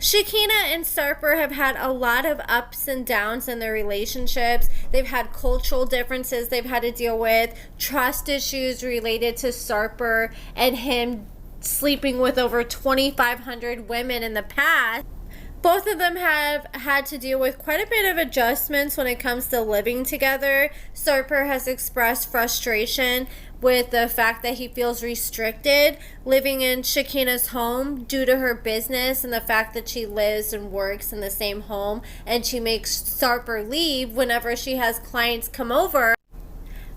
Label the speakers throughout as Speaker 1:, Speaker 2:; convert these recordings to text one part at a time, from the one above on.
Speaker 1: Shekinah and Sarper have had a lot of ups and downs in their relationships. They've had cultural differences they've had to deal with, trust issues related to Sarper and him sleeping with over 2,500 women in the past. Both of them have had to deal with quite a bit of adjustments when it comes to living together. Sarper has expressed frustration with the fact that he feels restricted living in Shekinah's home due to her business and the fact that she lives and works in the same home, and she makes Sarper leave whenever she has clients come over.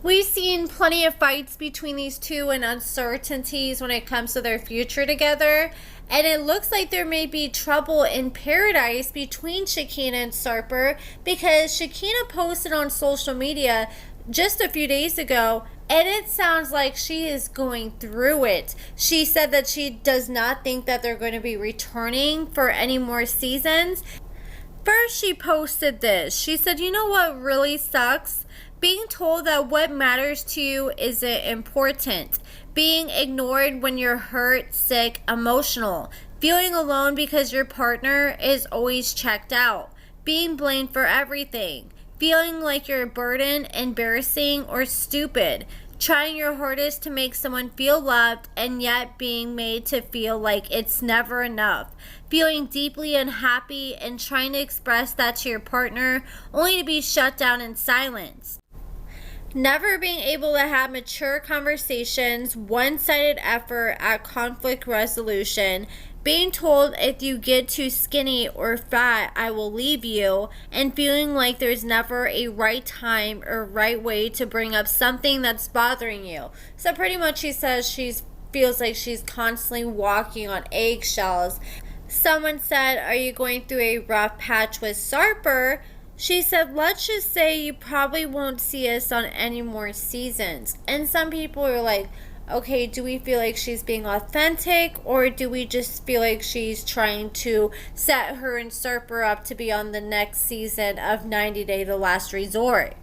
Speaker 1: We've seen plenty of fights between these two and uncertainties when it comes to their future together. And it looks like there may be trouble in paradise between Shekinah and Sarper, because Shekinah posted on social media just a few days ago, and it sounds like she is going through it. She said that she does not think that they're going to be returning for any more seasons. First, she posted this. She said, "You know what really sucks? Being told that what matters to you isn't important. Being ignored when you're hurt, sick, emotional. Feeling alone because your partner is always checked out. Being blamed for everything. Feeling like you're a burden, embarrassing, or stupid. Trying your hardest to make someone feel loved and yet being made to feel like it's never enough. Feeling deeply unhappy and trying to express that to your partner only to be shut down in silence. Never being able to have mature conversations, one-sided effort at conflict resolution, being told if you get too skinny or fat, I will leave you, and feeling like there's never a right time or right way to bring up something that's bothering you." So pretty much she says she feels like she's constantly walking on eggshells. Someone said, "Are you going through a rough patch with Sarper?" She said, "Let's just say you probably won't see us on any more seasons." And some people are like, okay, do we feel like she's being authentic, or do we just feel like she's trying to set her and Sarper up to be on the next season of 90 Day The Last Resort?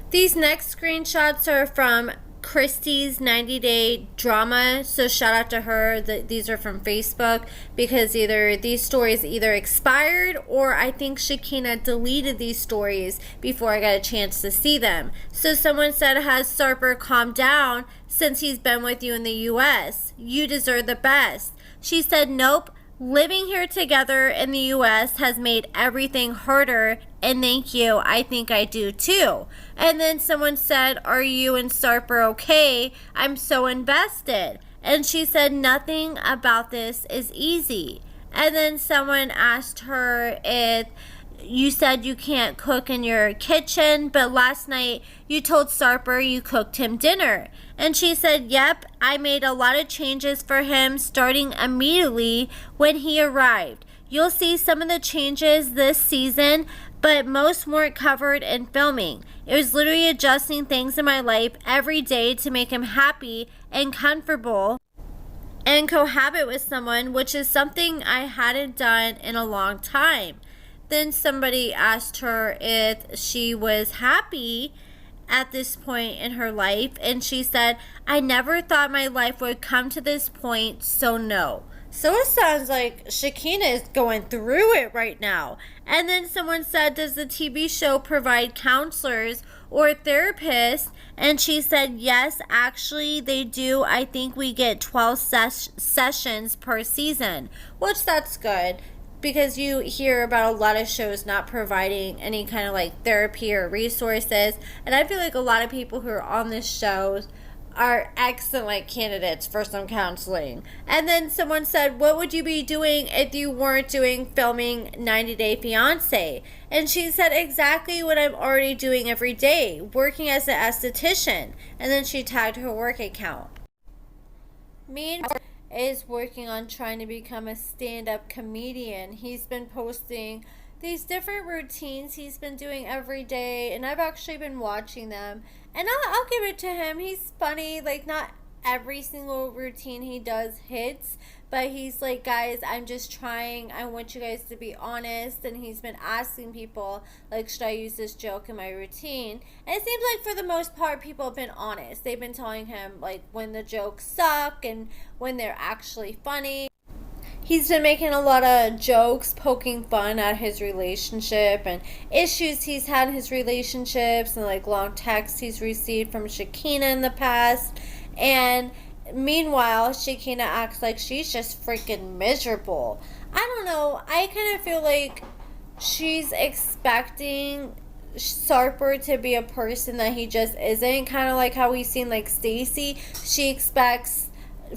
Speaker 1: These next screenshots are from Christie's 90 Day Drama, so shout out to her. These are from Facebook, because either these stories either expired or I think Shekinah deleted these stories before I got a chance to see them. So someone said, "Has Sarper calmed down since he's been with you in the US? You deserve the best." She said, "Nope. Living here together in the US has made everything harder, and thank you, I think I do too." And then someone said, "Are you and Sarper okay? I'm so invested." And she said, "Nothing about this is easy." And then someone asked her if you said you can't cook in your kitchen, but last night you told Sarper you cooked him dinner. And she said, "Yep, I made a lot of changes for him starting immediately when he arrived. You'll see some of the changes this season, but most weren't covered in filming. It was literally adjusting things in my life every day to make him happy and comfortable and cohabit with someone, which is something I hadn't done in a long time." Then somebody asked her if she was happy at this point in her life, and she said, "I never thought my life would come to this point, so no." So it sounds like Shekinah is going through it right now. And then someone said, "Does the TV show provide counselors or therapists?" And she said, "Yes, actually they do. I think we get 12 sessions per season," which that's good, because you hear about a lot of shows not providing any kind of like therapy or resources. And I feel like a lot of people who are on this show are excellent candidates for some counseling. And then someone said, "What would you be doing if you weren't doing filming 90 Day Fiance?" And she said, "Exactly what I'm already doing every day, working as an esthetician." And then she tagged her work account. Meanwhile, is working on trying to become a stand-up comedian. He's been posting these different routines he's been doing every day, and I've actually been watching them, and I'll give it to him. He's funny. Like, not every single routine he does hits, but he's like, "Guys, I'm just trying. I want you guys to be honest." And he's been asking people, like, "Should I use this joke in my routine?" And it seems like for the most part, people have been honest. They've been telling him, like, when the jokes suck and when they're actually funny. he's been making a lot of jokes, poking fun at his relationship and issues he's had in his relationships, and like long texts he's received from Shekinah in the past. And meanwhile, Shekinah acts like she's just freaking miserable. I don't know. I kind of feel like she's expecting Sarper to be a person that he just isn't. Kind of like how we've seen like Stacy. She expects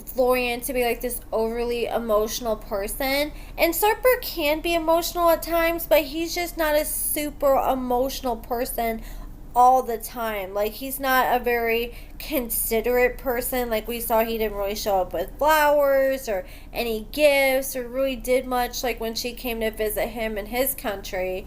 Speaker 1: Florian to be like this overly emotional person, and Sarper can be emotional at times, but he's just not a super emotional person all the time. Like, he's not a very considerate person. Like we saw, he didn't really show up with flowers or any gifts or really did much like when she came to visit him in his country.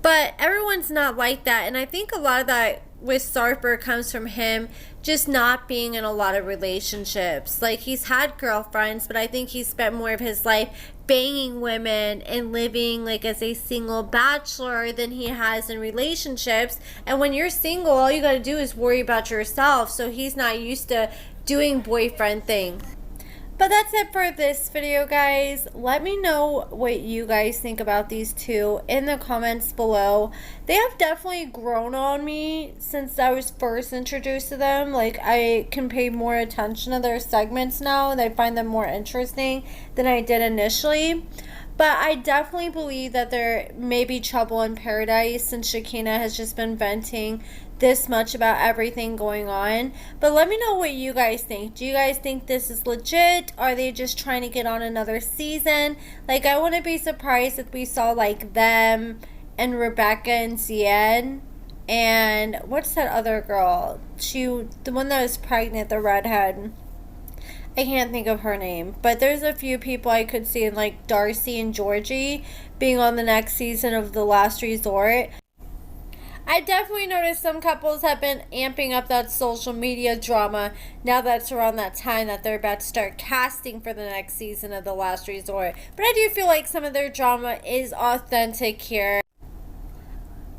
Speaker 1: But everyone's not like that, and I think a lot of that with Sarper comes from him just not being in a lot of relationships. Like, he's had girlfriends, but I think he spent more of his life banging women and living like as a single bachelor than he has in relationships. And when you're single, all you gotta do is worry about yourself, so he's not used to doing boyfriend things. But that's it for this video, guys. Let me know what you guys think about these two in the comments below. They have definitely grown on me since I was first introduced to them. Like, I can pay more attention to their segments now, and I find them more interesting than I did initially. But I definitely believe that there may be trouble in paradise, since Shekinah has just been venting this much about everything going on. But let me know what you guys think. Do you guys think this is legit? Are they just trying to get on another season? Like, I wouldn't be surprised if we saw like them and Rebecca and Zied. And what's that other girl? The one that was pregnant, the redhead. I can't think of her name, but there's a few people I could see, like Darcy and Georgie, being on the next season of The Last Resort. I definitely noticed some couples have been amping up that social media drama now that it's around that time that they're about to start casting for the next season of The Last Resort. But I do feel like some of their drama is authentic here.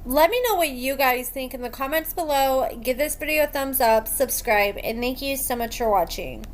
Speaker 1: Let me know what you guys think in the comments below. Give this video a thumbs up, subscribe, and thank you so much for watching.